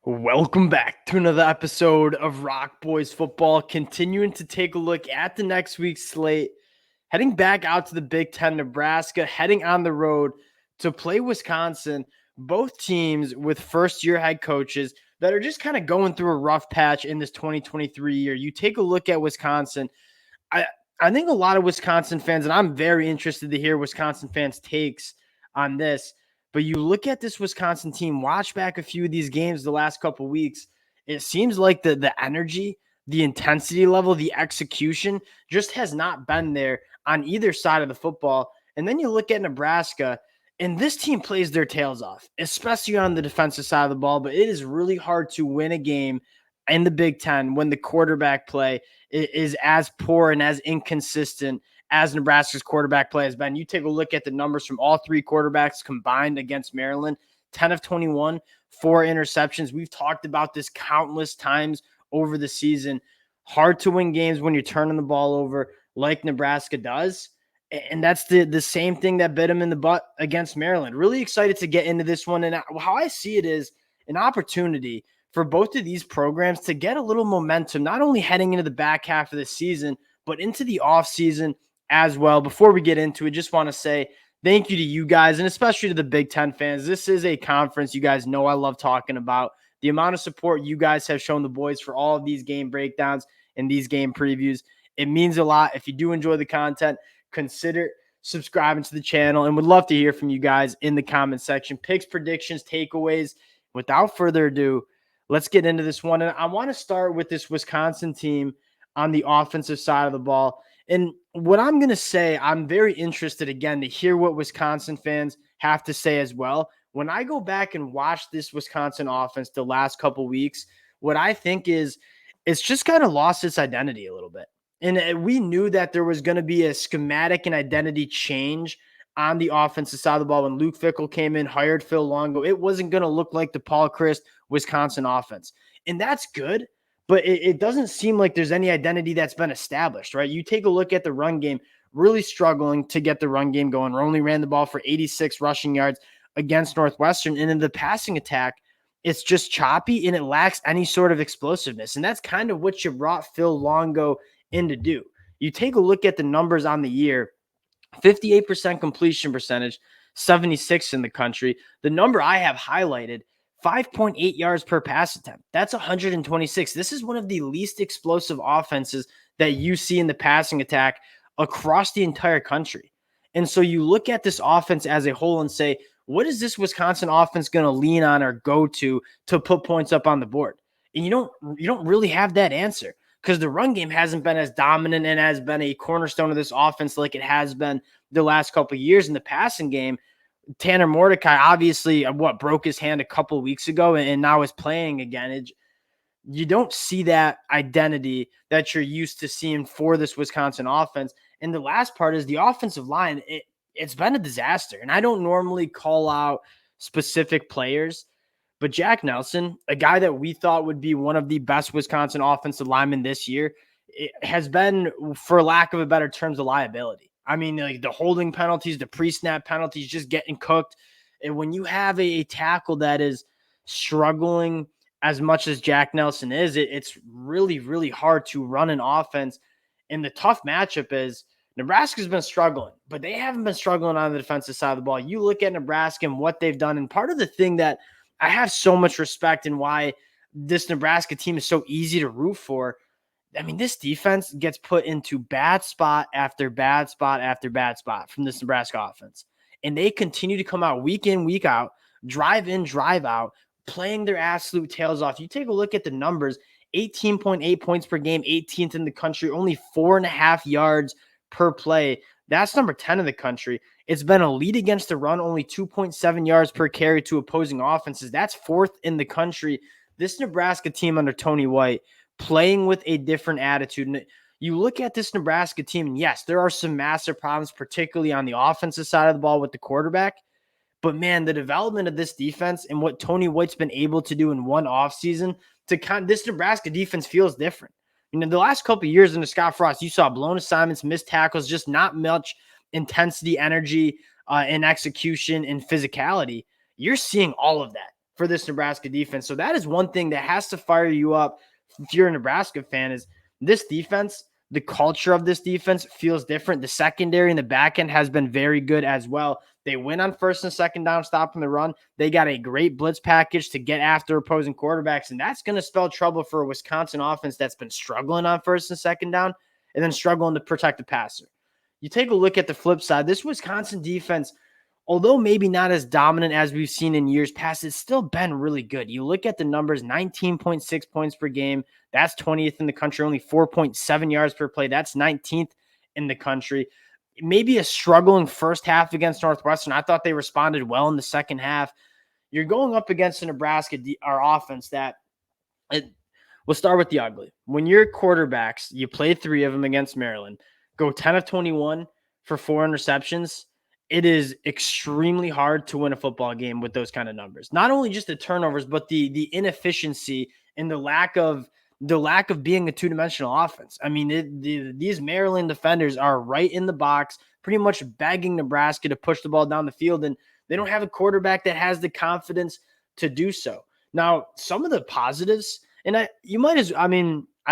Welcome back to another episode of Rock Boys Football, continuing to take a look at the next week's slate, heading back out to the Big Ten, Nebraska, heading on the road to play Wisconsin, both teams with first-year head coaches that are just kind of going through a rough patch in this 2023 year. You take a look at Wisconsin. I think a lot of Wisconsin fans, and I'm very interested to hear Wisconsin fans' takes on this, but you look at this Wisconsin team, watch back a few of these games the last couple of weeks. It seems like the energy, the intensity level, the execution just has not been there on either side of the football. And then you look at Nebraska, and this team plays their tails off, especially on the defensive side of the ball. But it is really hard to win a game in the Big Ten when the quarterback play is as poor and as inconsistent as Nebraska's quarterback play has been. You take a look at the numbers from all three quarterbacks combined against Maryland, 10 of 21, 4 interceptions. We've talked about this countless times over the season. Hard to win games when you're turning the ball over like Nebraska does. And that's the same thing that bit him in the butt against Maryland. Really excited to get into this one. And how I see it is an opportunity for both of these programs to get a little momentum, not only heading into the back half of the season, but into the offseason as well. Before we get into it, just want to say thank you to you guys, and especially to the Big Ten fans. This is a conference you guys know I love talking about. The amount of support you guys have shown the boys for all of these game breakdowns and these game previews, it means a lot. If you do enjoy the content, consider subscribing to the channel, and would love to hear from you guys in the comment section. Picks, predictions, takeaways. Without further ado, let's get into this one. And I want to start with this Wisconsin team on the offensive side of the ball. And what I'm going to say, I'm very interested, again, to hear what Wisconsin fans have to say as well. When I go back and watch this Wisconsin offense the last couple weeks, what I think is it's just kind of lost its identity a little bit. And we knew that there was going to be a schematic and identity change on the offensive side of the ball when Luke Fickell came in, hired Phil Longo. It wasn't going to look like the Paul Chryst Wisconsin offense. And that's good, but it doesn't seem like there's any identity that's been established, right? You take a look at the run game, really struggling to get the run game going. Only ran the ball for 86 rushing yards against Northwestern. And in the passing attack, it's just choppy and it lacks any sort of explosiveness. And that's kind of what you brought Phil Longo in to do. You take a look at the numbers on the year, 58% completion percentage, 76 in the country. The number I have highlighted, 5.8 yards per pass attempt. That's 126. This is one of the least explosive offenses that you see in the passing attack across the entire country. And so you look at this offense as a whole and say, what is this Wisconsin offense going to lean on or go to put points up on the board? And you don't really have that answer because the run game hasn't been as dominant and has been a cornerstone of this offense like it has been the last couple of years. In the passing game, Tanner Mordecai obviously broke his hand a couple of weeks ago and now is playing again. You don't see that identity that you're used to seeing for this Wisconsin offense. And the last part is the offensive line. It's been a disaster. And I don't normally call out specific players, but Jack Nelson, a guy that we thought would be one of the best Wisconsin offensive linemen this year, it has been, for lack of a better terms, a liability. I mean, like the holding penalties, the pre-snap penalties, just getting cooked. And when you have a tackle that is struggling as much as Jack Nelson is, it's really, really hard to run an offense. And the tough matchup is Nebraska's been struggling, but they haven't been struggling on the defensive side of the ball. You look at Nebraska and what they've done, and part of the thing that I have so much respect in why this Nebraska team is so easy to root for. I mean, this defense gets put into bad spot after bad spot after bad spot from this Nebraska offense. And they continue to come out week in, week out, drive in, drive out, playing their absolute tails off. You take a look at the numbers, 18.8 points per game, 18th in the country, only 4.5 yards per play. That's number 10 in the country. It's been a lead against the run, only 2.7 yards per carry to opposing offenses. That's 4th in the country. This Nebraska team under Tony White playing with a different attitude. And you look at this Nebraska team, and yes, there are some massive problems, particularly on the offensive side of the ball with the quarterback. But man, the development of this defense and what Tony White's been able to do in one offseason this Nebraska defense feels different. You know, the last couple of years under Scott Frost, you saw blown assignments, missed tackles, just not much intensity, energy, and execution and physicality. You're seeing all of that for this Nebraska defense. So that is one thing that has to fire you up if you're a Nebraska fan, is this defense. The culture of this defense feels different. The secondary and the back end has been very good as well. They win on first and second down, stopping the run. They got a great blitz package to get after opposing quarterbacks, and that's going to spell trouble for a Wisconsin offense that's been struggling on first and second down and then struggling to protect the passer. You take a look at the flip side. This Wisconsin defense, although maybe not as dominant as we've seen in years past, it's still been really good. You look at the numbers, 19.6 points per game. That's 20th in the country. Only 4.7 yards per play. That's 19th in the country. Maybe a struggling first half against Northwestern. I thought they responded well in the second half. You're going up against a Nebraska, our offense that we'll start with the ugly. When your quarterbacks, you play 3 of them against Maryland, go 10 of 21 for 4 interceptions, it is extremely hard to win a football game with those kind of numbers. Not only just the turnovers, but the inefficiency and the lack of being a two-dimensional offense. I mean, these Maryland defenders are right in the box, pretty much begging Nebraska to push the ball down the field, and they don't have a quarterback that has the confidence to do so. Now, some of the positives, and I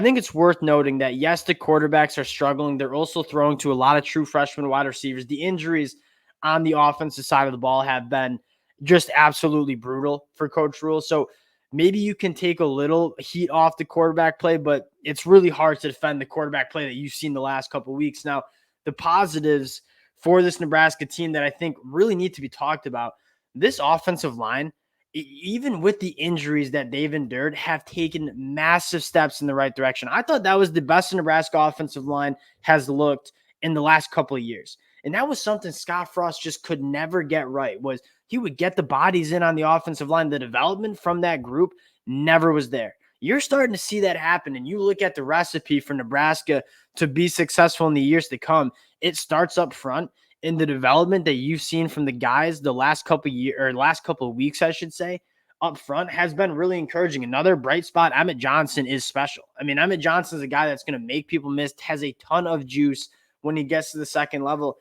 think it's worth noting that, yes, the quarterbacks are struggling. They're also throwing to a lot of true freshman wide receivers. The injuries on the offensive side of the ball have been just absolutely brutal for Coach Rhule. So maybe you can take a little heat off the quarterback play, but it's really hard to defend the quarterback play that you've seen the last couple of weeks. Now, the positives for this Nebraska team that I think really need to be talked about, this offensive line, even with the injuries that they've endured, have taken massive steps in the right direction. I thought that was the best Nebraska offensive line has looked in the last couple of years. And that was something Scott Frost just could never get right, was he would get the bodies in on the offensive line. The development from that group never was there. You're starting to see that happen, and you look at the recipe for Nebraska to be successful in the years to come. It starts up front, in the development that you've seen from the guys the last couple of weeks, I should say, up front has been really encouraging. Another bright spot, Emmett Johnson is special. I mean, Emmett Johnson is a guy that's going to make people miss, has a ton of juice when he gets to the second level.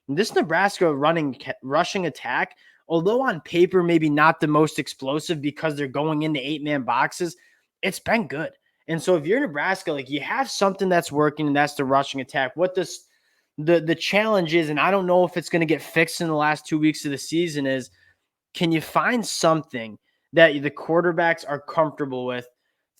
This Nebraska rushing attack, although on paper maybe not the most explosive because they're going into 8-man boxes, it's been good. And so if you're Nebraska, like, you have something that's working, and that's the rushing attack. What the challenge is, and I don't know if it's going to get fixed in the last 2 weeks of the season, is can you find something that the quarterbacks are comfortable with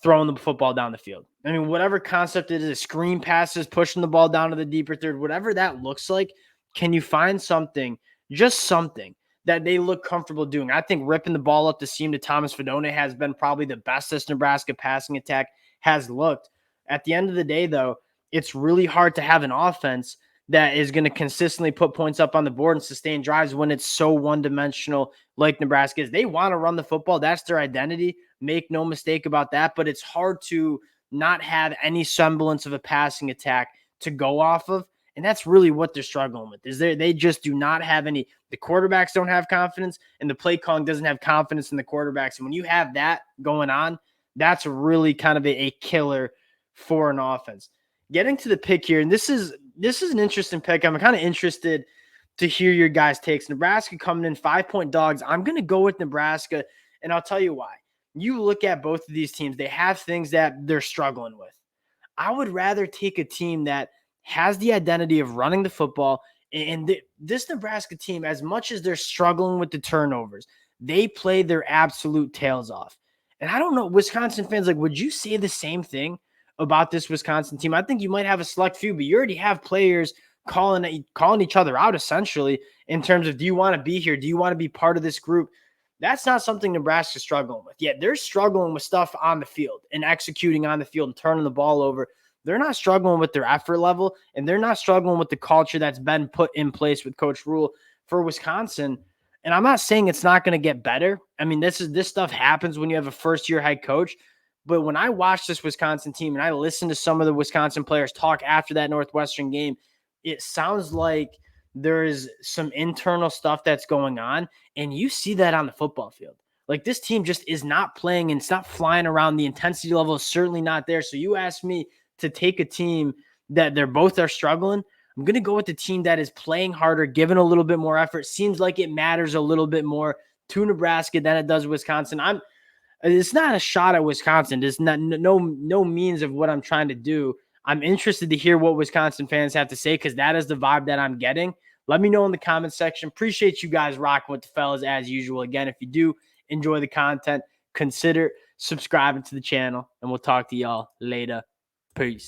throwing the football down the field? I mean, whatever concept it is, screen passes, pushing the ball down to the deeper third, whatever that looks like, can you find something, just something, that they look comfortable doing? I think ripping the ball up the seam to Thomas Fedone has been probably the best this Nebraska passing attack has looked. At the end of the day, though, it's really hard to have an offense that is going to consistently put points up on the board and sustain drives when it's so one-dimensional like Nebraska is. They want to run the football. That's their identity. Make no mistake about that. But it's hard to not have any semblance of a passing attack to go off of. And that's really what they're struggling with, is they just do not have any. The quarterbacks don't have confidence, and the play calling doesn't have confidence in the quarterbacks. And when you have that going on, that's really kind of a killer for an offense. Getting to the pick here, and this is an interesting pick. I'm kind of interested to hear your guys' takes. Nebraska coming in 5-point dogs. I'm going to go with Nebraska, and I'll tell you why. You look at both of these teams, they have things that they're struggling with. I would rather take a team that has the identity of running the football, and this Nebraska team, as much as they're struggling with the turnovers, they play their absolute tails off. And I don't know, Wisconsin fans, like, would you say the same thing about this Wisconsin team? I think you might have a select few, but you already have players calling each other out, essentially, in terms of, do you want to be here? Do you want to be part of this group? That's not something Nebraska's struggling with. Yet they're struggling with stuff on the field and executing on the field and turning the ball over. They're not struggling with their effort level, and they're not struggling with the culture that's been put in place with Coach Rhule for Wisconsin. And I'm not saying it's not going to get better. I mean, this stuff happens when you have a first-year head coach. But when I watch this Wisconsin team and I listen to some of the Wisconsin players talk after that Northwestern game, it sounds like there is some internal stuff that's going on, and you see that on the football field. Like, this team just is not playing, and it's not flying around. The intensity level is certainly not there. So you ask me to take a team that they're both are struggling, I'm going to go with the team that is playing harder, giving a little bit more effort. Seems like it matters a little bit more. to Nebraska than it does Wisconsin. It's not a shot at Wisconsin. It's not no means of what I'm trying to do. I'm interested to hear what Wisconsin fans have to say because that is the vibe that I'm getting. Let me know in the comments section. Appreciate you guys rocking with the fellas as usual. Again, if you do enjoy the content, consider subscribing to the channel, and we'll talk to y'all later. Peace.